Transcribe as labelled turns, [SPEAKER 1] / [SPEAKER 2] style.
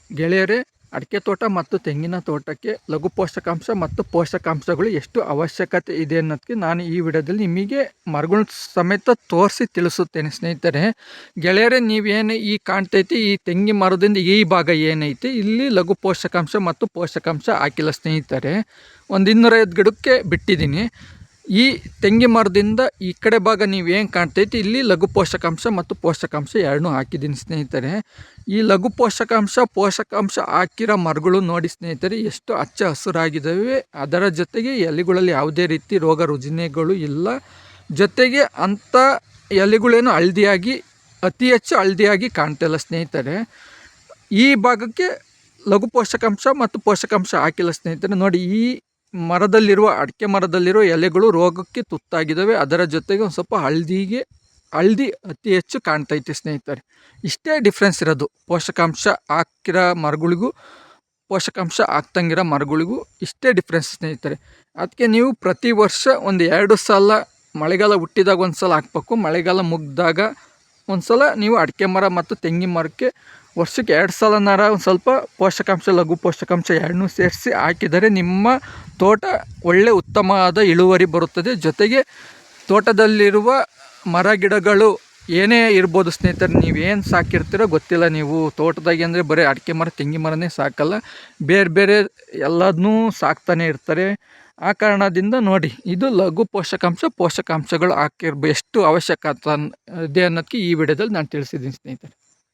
[SPEAKER 1] ಗೆಳೆಯರೇ, ಅಡಿಕೆ ತೋಟ ಮತ್ತು ತೆಂಗಿನ ತೋಟಕ್ಕೆ ಲಘು ಪೋಷಕಾಂಶ ಮತ್ತು ಪೋಷಕಾಂಶಗಳು ಎಷ್ಟು ಅವಶ್ಯಕತೆ ಇದೆ ಅನ್ನೋದಕ್ಕೆ ನಾನು ಈ ವಿಡಿಯೋದಲ್ಲಿ ನಿಮಗೆ ಮರಗಳ ಸಮೇತ ತೋರಿಸಿ ತಿಳಿಸುತ್ತೇನೆ ಸ್ನೇಹಿತರೆ. ಗೆಳೆಯರೇ, ನೀವೇನು ಈ ಕಾಣ್ತೈತಿ ಈ ತೆಂಗಿನ ಮರದಿಂದ ಈ ಭಾಗ ಏನೈತಿ, ಇಲ್ಲಿ ಲಘು ಪೋಷಕಾಂಶ ಮತ್ತು ಪೋಷಕಾಂಶ ಹಾಕಿಲ್ಲ ಸ್ನೇಹಿತರೆ. ಒಂದು 250 ಗಿಡಕ್ಕೆ ಬಿಟ್ಟಿದ್ದೀನಿ. ಈ ತೆಂಗಿನ ಮರದಿಂದ ಈ ಕಡೆ ಭಾಗ ನೀವೇನು ಕಾಣ್ತೈತಿ, ಇಲ್ಲಿ ಲಘು ಪೋಷಕಾಂಶ ಮತ್ತು ಪೋಷಕಾಂಶ ಎರಡನ್ನೂ ಹಾಕಿದ್ದೀನಿ ಸ್ನೇಹಿತರೆ. ಈ ಲಘು ಪೋಷಕಾಂಶ ಹಾಕಿರೋ ಮರಗಳು ನೋಡಿ ಸ್ನೇಹಿತರೆ, ಎಷ್ಟು ಹಚ್ಚ ಹಸುರಾಗಿದ್ದಾವೆ. ಅದರ ಜೊತೆಗೆ ಎಲೆಗಳಲ್ಲಿ ಯಾವುದೇ ರೀತಿ ರೋಗ ರುಜಿನಗಳು ಇಲ್ಲ. ಜೊತೆಗೆ ಅಂಥ ಎಲೆಗಳೇನು ಹಳದಿಯಾಗಿ ಅತಿ ಹೆಚ್ಚು ಹಳದಿಯಾಗಿ ಕಾಣ್ತಿಲ್ಲ ಸ್ನೇಹಿತರೆ. ಈ ಭಾಗಕ್ಕೆ ಲಘು ಪೋಷಕಾಂಶ ಮತ್ತು ಪೋಷಕಾಂಶ ಹಾಕಿಲ್ಲ ಸ್ನೇಹಿತರೆ. ನೋಡಿ, ಈ ಅಡಿಕೆ ಮರದಲ್ಲಿರುವ ಎಲೆಗಳು ರೋಗಕ್ಕೆ ತುತ್ತಾಗಿದ್ದಾವೆ. ಅದರ ಜೊತೆಗೆ ಒಂದು ಸ್ವಲ್ಪ ಹಳದಿ ಅತಿ ಹೆಚ್ಚು ಕಾಣ್ತೈತೆ ಸ್ನೇಹಿತರೆ. ಇಷ್ಟೇ ಡಿಫ್ರೆನ್ಸ್ ಇರೋದು ಪೋಷಕಾಂಶ ಹಾಕಿರೋ ಮರಗಳಿಗೂ ಪೋಷಕಾಂಶ ಹಾಕ್ತಂಗಿರೋ ಮರಗಳಿಗೂ. ಇಷ್ಟೇ ಡಿಫ್ರೆನ್ಸ್ ಸ್ನೇಹಿತರೆ. ಅದಕ್ಕೆ ನೀವು ಪ್ರತಿ ವರ್ಷ ಒಂದು 2 ಸಲ, ಮಳೆಗಾಲ ಹುಟ್ಟಿದಾಗ ಒಂದು ಸಲ ಹಾಕ್ಬೇಕು, ಮಳೆಗಾಲ ಮುಗಿದಾಗ ಒಂದು ಸಲ ನೀವು ಅಡಿಕೆ ಮರ ಮತ್ತು ತೆಂಗಿನ ಮರಕ್ಕೆ ವರ್ಷಕ್ಕೆ 2 ಸಲನಾರ ಒಂದು ಸ್ವಲ್ಪ ಪೋಷಕಾಂಶ ಲಘು ಪೋಷಕಾಂಶ ಎರಡನ್ನೂ ಸೇರಿಸಿ ಹಾಕಿದರೆ ನಿಮ್ಮ ತೋಟ ಒಳ್ಳೆ ಉತ್ತಮವಾದ ಇಳುವರಿ ಬರುತ್ತದೆ. ಜೊತೆಗೆ ತೋಟದಲ್ಲಿರುವ ಮರ ಗಿಡಗಳು ಏನೇ ಇರ್ಬೋದು ಸ್ನೇಹಿತರೆ, ನೀವೇನು ಸಾಕಿರ್ತೀರೋ ಗೊತ್ತಿಲ್ಲ. ನೀವು ತೋಟದಾಗೆ ಅಂದರೆ ಬರೀ ಅಡಿಕೆ ಮರ ತೆಂಗಿನ ಮರನೇ ಸಾಕಲ್ಲ, ಬೇರೆ ಎಲ್ಲದನ್ನೂ ಸಾಕ್ತಾನೆ ಇರ್ತಾರೆ. ಆ ಕಾರಣದಿಂದ ನೋಡಿ, ಇದು ಲಘು ಪೋಷಕಾಂಶಗಳು ಎಷ್ಟು ಅವಶ್ಯಕತೆ ಇದೆ ಅನ್ನೋದಕ್ಕೆ ಈ ವಿಡಿಯೋದಲ್ಲಿ ನಾನು ತಿಳಿಸಿದ್ದೀನಿ ಸ್ನೇಹಿತರೆ.